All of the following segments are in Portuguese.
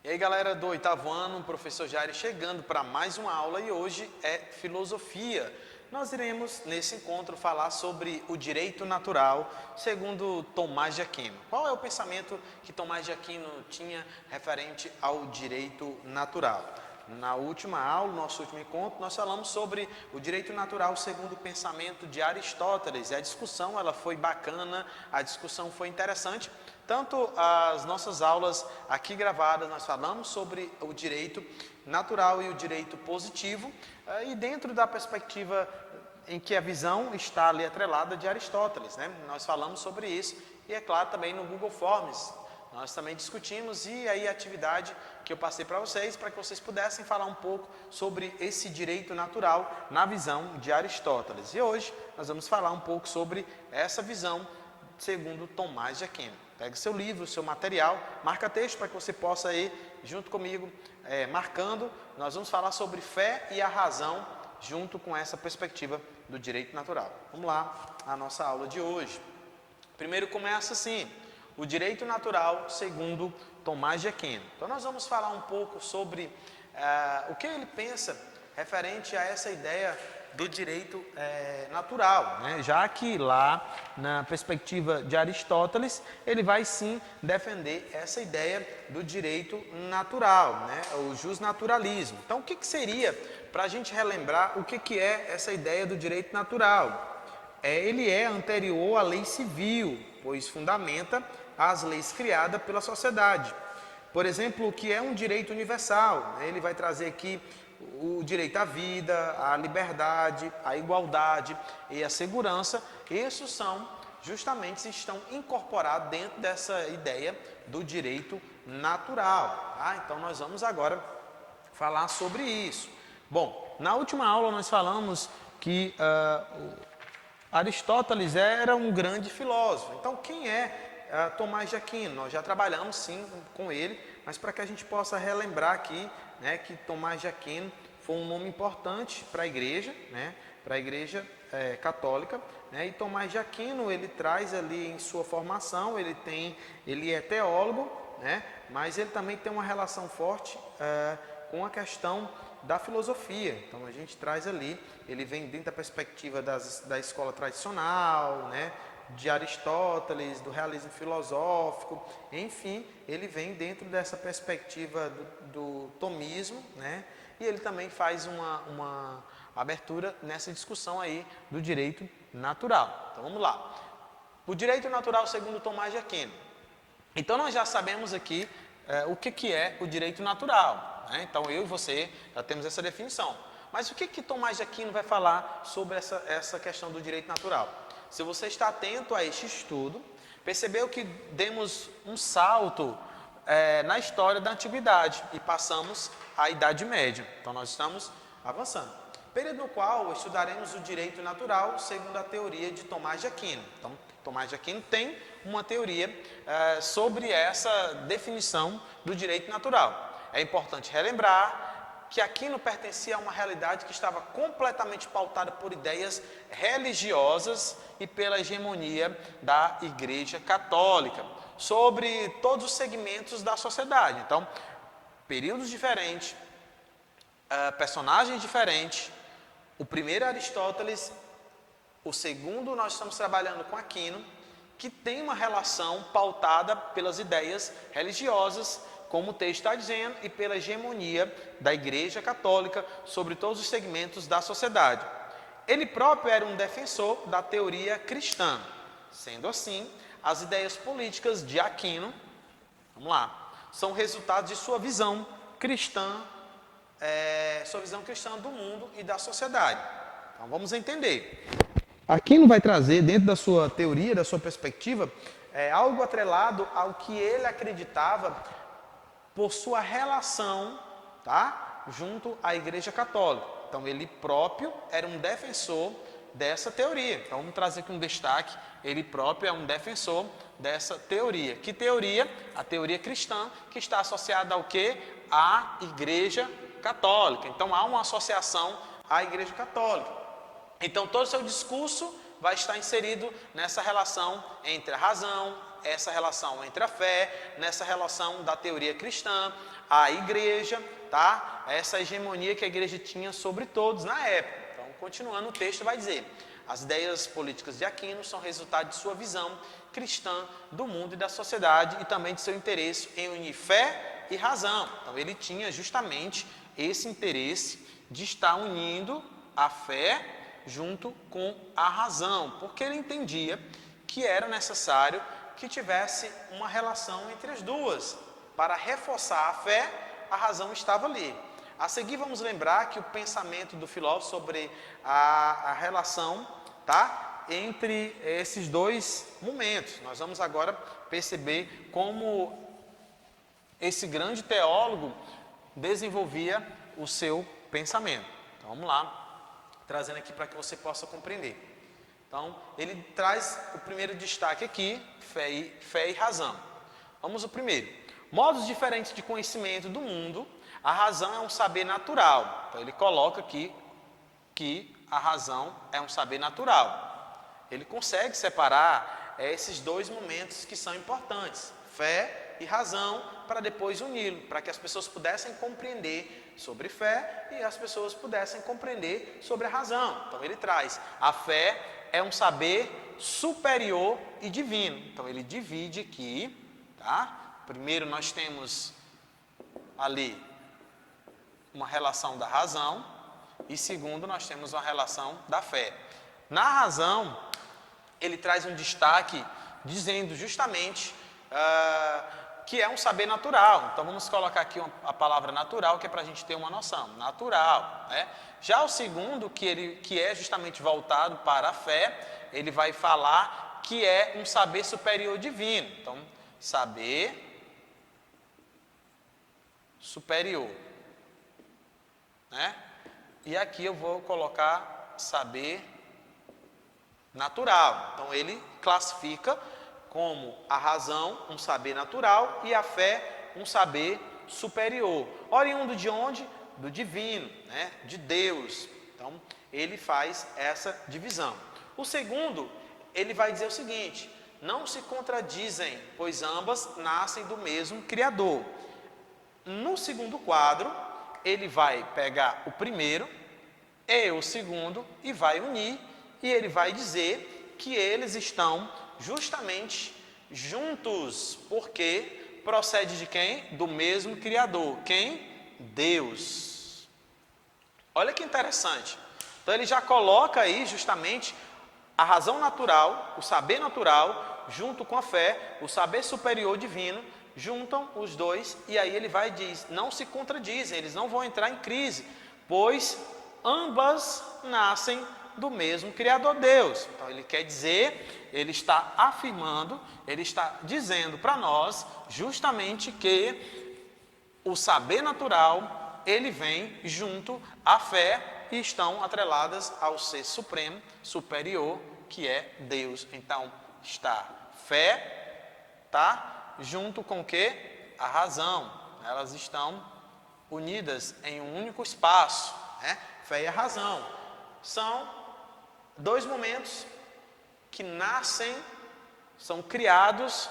E aí, galera do oitavo ano, o professor Jair chegando para mais uma aula e hoje é filosofia. Nós iremos, nesse encontro, falar sobre o direito natural, segundo Tomás de Aquino. Qual é o pensamento que Tomás de Aquino tinha referente ao direito natural? Na última aula, nosso último encontro, nós falamos sobre o direito natural segundo o pensamento de Aristóteles. E a discussão ela foi bacana, a discussão foi interessante. Tanto as nossas aulas aqui gravadas, nós falamos sobre o direito natural e o direito positivo, e dentro da perspectiva em que a visão está ali atrelada de Aristóteles, né? Nós falamos sobre isso e, é claro, também no Google Forms. Nós também discutimos e aí a atividade que eu passei para vocês pudessem falar um pouco sobre esse direito natural na visão de Aristóteles. E hoje nós vamos falar um pouco sobre essa visão segundo Tomás de Aquino. Pegue seu livro, seu material, marca texto para que você possa ir junto comigo marcando. Nós vamos falar sobre fé e a razão junto com essa perspectiva do direito natural. Vamos lá, a nossa aula de hoje. Primeiro começa assim, o direito natural segundo Tomás de Aquino. Então nós vamos falar um pouco sobre o que ele pensa referente a essa ideia do direito natural, né? Já que lá na perspectiva de Aristóteles ele vai sim defender essa ideia do direito natural, né? O justnaturalismo. Então o que seria, para a gente relembrar, o que é essa ideia do direito natural? Ele é anterior à lei civil, pois fundamenta as leis criadas pela sociedade. Por exemplo, o que é um direito universal? Ele vai trazer aqui o direito à vida, à liberdade, à igualdade e à segurança. Esses são, justamente, estão incorporados dentro dessa ideia do direito natural. Tá? Então, nós vamos agora falar sobre isso. Bom, na última aula nós falamos que Aristóteles era um grande filósofo. Então, quem é Tomás de Aquino? Nós já trabalhamos sim com ele, mas para que a gente possa relembrar aqui, né, que Tomás de Aquino foi um nome importante para a igreja, né, para a igreja católica, né, e Tomás de Aquino ele traz ali em sua formação, ele é teólogo, né, mas ele também tem uma relação forte com a questão da filosofia. Então a gente traz ali, ele vem dentro da perspectiva da escola tradicional, né, de Aristóteles, do realismo filosófico, enfim, ele vem dentro dessa perspectiva do tomismo, né, e ele também faz uma abertura nessa discussão aí do direito natural. Então vamos lá. O direito natural segundo Tomás de Aquino. Então nós já sabemos aqui o que é o direito natural, né? Então eu e você já temos essa definição. Mas o que Tomás de Aquino vai falar sobre essa questão do direito natural? Se você está atento a este estudo, percebeu que demos um salto na história da antiguidade e passamos à Idade Média. Então nós estamos avançando. Período no qual estudaremos o direito natural segundo a teoria de Tomás de Aquino. Então Tomás de Aquino tem uma teoria sobre essa definição do direito natural. É importante relembrar que Aquino pertencia a uma realidade que estava completamente pautada por ideias religiosas e pela hegemonia da Igreja Católica sobre todos os segmentos da sociedade. Então, períodos diferentes, personagens diferentes. O primeiro é Aristóteles, o segundo nós estamos trabalhando com Aquino, que tem uma relação pautada pelas ideias religiosas, como o texto está dizendo, e pela hegemonia da Igreja Católica sobre todos os segmentos da sociedade. Ele próprio era um defensor da teoria cristã. Sendo assim, as ideias políticas de Aquino, vamos lá, são resultado de sua visão cristã do mundo e da sociedade. Então vamos entender. Aquino vai trazer, dentro da sua teoria, da sua perspectiva, algo atrelado ao que ele acreditava por sua relação, tá, junto à Igreja Católica. Então ele próprio era um defensor dessa teoria. Então vamos trazer aqui um destaque, ele próprio é um defensor dessa teoria. Que teoria? A teoria cristã, que está associada ao quê? À Igreja Católica. Então há uma associação à Igreja Católica. Então todo o seu discurso vai estar inserido nessa relação entre a razão essa relação entre a fé, nessa relação da teoria cristã, a igreja, tá? Essa hegemonia que a igreja tinha sobre todos na época. Então, continuando, o texto vai dizer: as ideias políticas de Aquino são resultado de sua visão cristã do mundo e da sociedade e também de seu interesse em unir fé e razão. Então, ele tinha justamente esse interesse de estar unindo a fé junto com a razão, porque ele entendia que era necessário que tivesse uma relação entre as duas. Para reforçar a fé, a razão estava ali. A seguir, vamos lembrar que o pensamento do filósofo sobre a relação, tá, entre esses dois momentos. Nós vamos agora perceber como esse grande teólogo desenvolvia o seu pensamento. Então, vamos lá, trazendo aqui para que você possa compreender. Então, ele traz o primeiro destaque aqui, fé e razão. Vamos ao primeiro. Modos diferentes de conhecimento do mundo. A razão é um saber natural. Então, ele coloca aqui que a razão é um saber natural. Ele consegue separar esses dois momentos que são importantes, fé e razão, para depois uni-lo, para que as pessoas pudessem compreender sobre fé e as pessoas pudessem compreender sobre a razão. Então, ele traz: a fé é um saber superior e divino. Então, ele divide aqui, tá? Primeiro nós temos ali uma relação da razão e segundo nós temos uma relação da fé. Na razão, ele traz um destaque dizendo justamente que é um saber natural. Então vamos colocar aqui a palavra natural, que é para a gente ter uma noção, natural, né? Já o segundo, que é justamente voltado para a fé, ele vai falar que é um saber superior divino. Então, saber superior, né? E aqui eu vou colocar saber natural. Então ele classifica como a razão um saber natural e a fé um saber superior. Oriundo de onde? Do divino, né? De Deus. Então ele faz essa divisão. O segundo, ele vai dizer o seguinte: não se contradizem, pois ambas nascem do mesmo Criador. No segundo quadro, ele vai pegar o primeiro e o segundo e vai unir, e ele vai dizer que eles estão justamente juntos, porque procede de quem? Do mesmo Criador. Quem? Deus. Olha que interessante. Então ele já coloca aí justamente a razão natural, o saber natural, junto com a fé, o saber superior divino, juntam os dois, e aí ele vai e diz: não se contradizem, eles não vão entrar em crise, pois ambas nascem do mesmo Criador Deus. Então ele quer dizer, ele está afirmando, ele está dizendo para nós justamente que o saber natural, ele vem junto à fé e estão atreladas ao ser supremo, superior, que é Deus. Então está fé, tá? Junto com o que? A razão. Elas estão unidas em um único espaço, né? Fé e a razão são dois momentos que nascem, são criados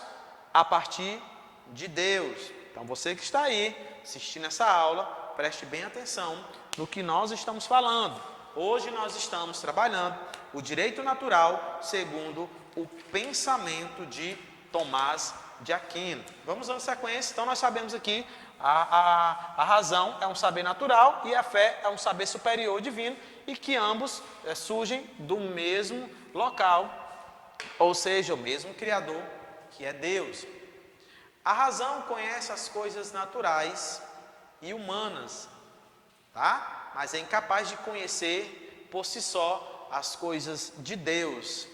a partir de Deus. Então você que está aí assistindo essa aula, preste bem atenção no que nós estamos falando. Hoje nós estamos trabalhando o direito natural segundo o pensamento de Tomás de Aquino. Vamos dando sequência. Então nós sabemos aqui a razão é um saber natural e a fé é um saber superior divino, e que ambos surgem do mesmo local, ou seja, o mesmo Criador, que é Deus. A razão conhece as coisas naturais e humanas, tá? Mas é incapaz de conhecer por si só as coisas de Deus.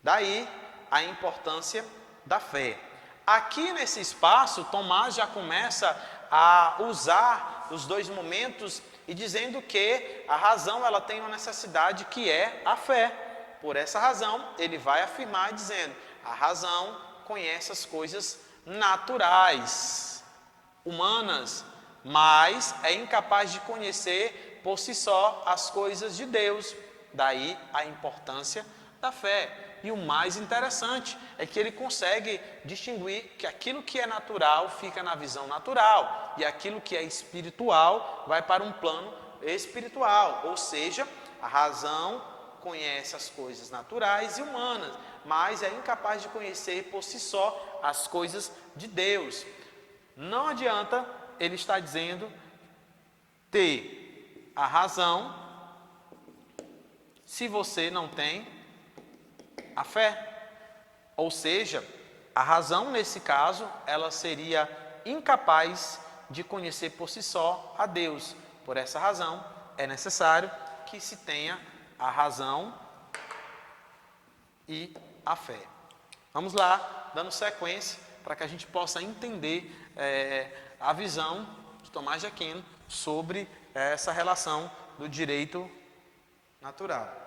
Daí a importância da fé. Aqui nesse espaço, Tomás já começa a usar os dois momentos e dizendo que a razão ela tem uma necessidade que é a fé. Por essa razão, ele vai afirmar dizendo: a razão conhece as coisas naturais, humanas, mas é incapaz de conhecer por si só as coisas de Deus. Daí a importância da fé. E o mais interessante é que ele consegue distinguir que aquilo que é natural fica na visão natural e aquilo que é espiritual vai para um plano espiritual. Ou seja, a razão conhece as coisas naturais e humanas, mas é incapaz de conhecer por si só as coisas de Deus. Não adianta ele estar dizendo ter a razão se você não tem a fé. Ou seja, a razão nesse caso, ela seria incapaz de conhecer por si só a Deus. Por essa razão, é necessário que se tenha a razão e a fé. Vamos lá, dando sequência para que a gente possa entender a visão de Tomás de Aquino sobre essa relação do direito natural.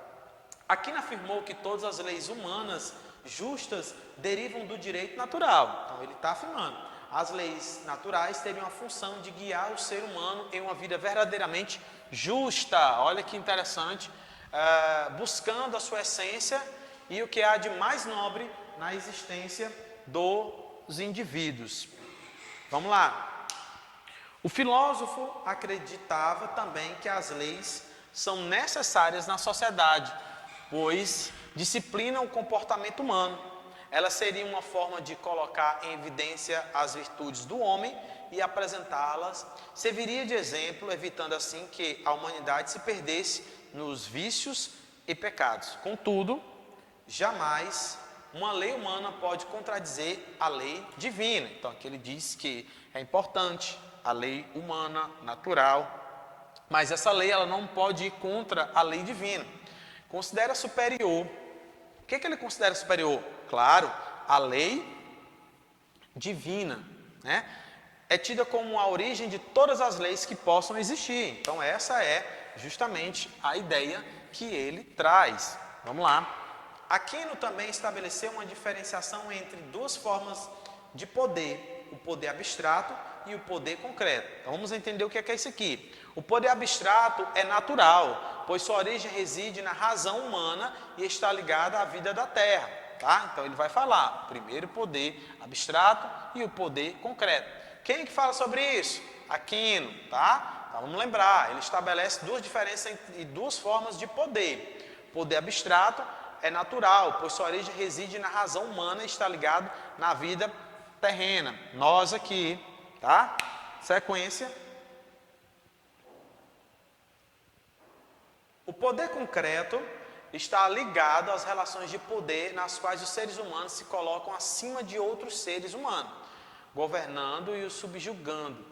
Aquino afirmou que todas as leis humanas justas derivam do direito natural. Então ele está afirmando, as leis naturais teriam a função de guiar o ser humano em uma vida verdadeiramente justa. Olha que interessante, buscando a sua essência e o que há de mais nobre na existência dos indivíduos. Vamos lá. O filósofo acreditava também que as leis são necessárias na sociedade, pois disciplinam o comportamento humano. Ela seria uma forma de colocar em evidência as virtudes do homem e apresentá-las. Serviria de exemplo, evitando assim que a humanidade se perdesse nos vícios e pecados. Contudo, jamais uma lei humana pode contradizer a lei divina. Então aqui ele diz que é importante a lei humana, natural, mas essa lei ela não pode ir contra a lei divina. Considera superior. O que ele considera superior? Claro, a lei divina, né? É tida como a origem de todas as leis que possam existir. Então essa é justamente a ideia que ele traz. Vamos lá. Aquino também estabeleceu uma diferenciação entre duas formas de poder, o poder abstrato e o poder concreto. Então vamos entender o que é isso aqui. O poder abstrato é natural, pois sua origem reside na razão humana e está ligada à vida da terra. Tá? Então ele vai falar, primeiro o poder abstrato e o poder concreto. Quem que fala sobre isso? Aquino, tá? Então vamos lembrar, ele estabelece duas diferenças e duas formas de poder. Poder abstrato é natural, pois sua origem reside na razão humana e está ligado na vida terrena. Nós aqui, tá? Sequência. O poder concreto está ligado às relações de poder nas quais os seres humanos se colocam acima de outros seres humanos, governando e os subjugando.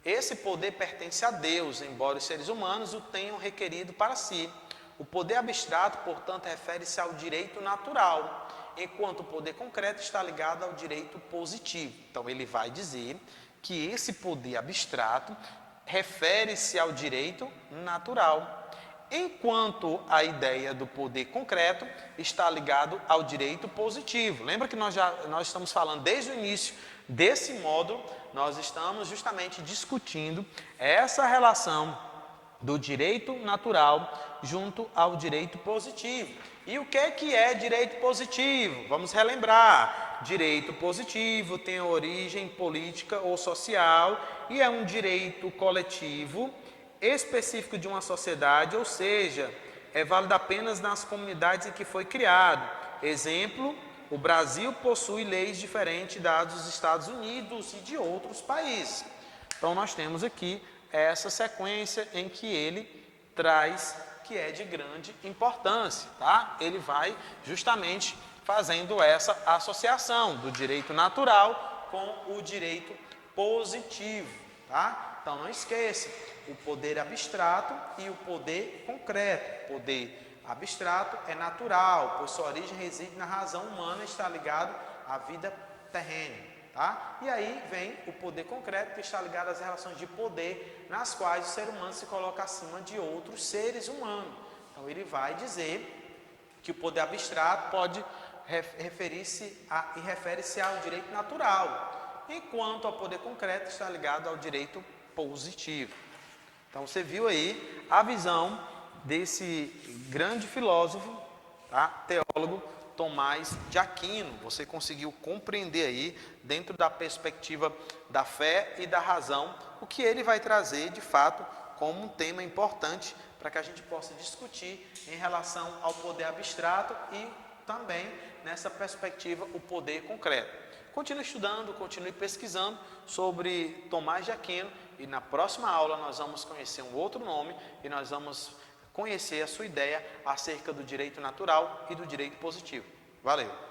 Esse poder pertence a Deus, embora os seres humanos o tenham requerido para si. O poder abstrato, portanto, refere-se ao direito natural, enquanto o poder concreto está ligado ao direito positivo. Então ele vai dizer que esse poder abstrato refere-se ao direito natural, enquanto a ideia do poder concreto está ligado ao direito positivo. Lembra que nós estamos falando desde o início desse módulo, nós estamos justamente discutindo essa relação do direito natural junto ao direito positivo. E o que é direito positivo? Vamos relembrar. Direito positivo tem origem política ou social e é um direito coletivo específico de uma sociedade, ou seja, é válido apenas nas comunidades em que foi criado. Exemplo, o Brasil possui leis diferentes das dos Estados Unidos e de outros países. Então nós temos aqui essa sequência em que ele traz que é de grande importância, tá? Ele vai justamente fazendo essa associação do direito natural com o direito positivo, tá? Então não esqueça, o poder abstrato e o poder concreto. O poder abstrato é natural, pois sua origem reside na razão humana e está ligado à vida terrena. Tá? E aí vem o poder concreto, que está ligado às relações de poder nas quais o ser humano se coloca acima de outros seres humanos. Então ele vai dizer que o poder abstrato pode referir-se e refere-se ao direito natural, enquanto o poder concreto está ligado ao direito positivo. Então você viu aí a visão desse grande filósofo tá? Teólogo Tomás de Aquino. Você conseguiu compreender aí, dentro da perspectiva da fé e da razão, o que ele vai trazer de fato como um tema importante para que a gente possa discutir em relação ao poder abstrato e também nessa perspectiva o poder concreto. Continue estudando, continue pesquisando sobre Tomás de Aquino e na próxima aula nós vamos conhecer um outro nome e nós vamos conhecer a sua ideia acerca do direito natural e do direito positivo. Valeu!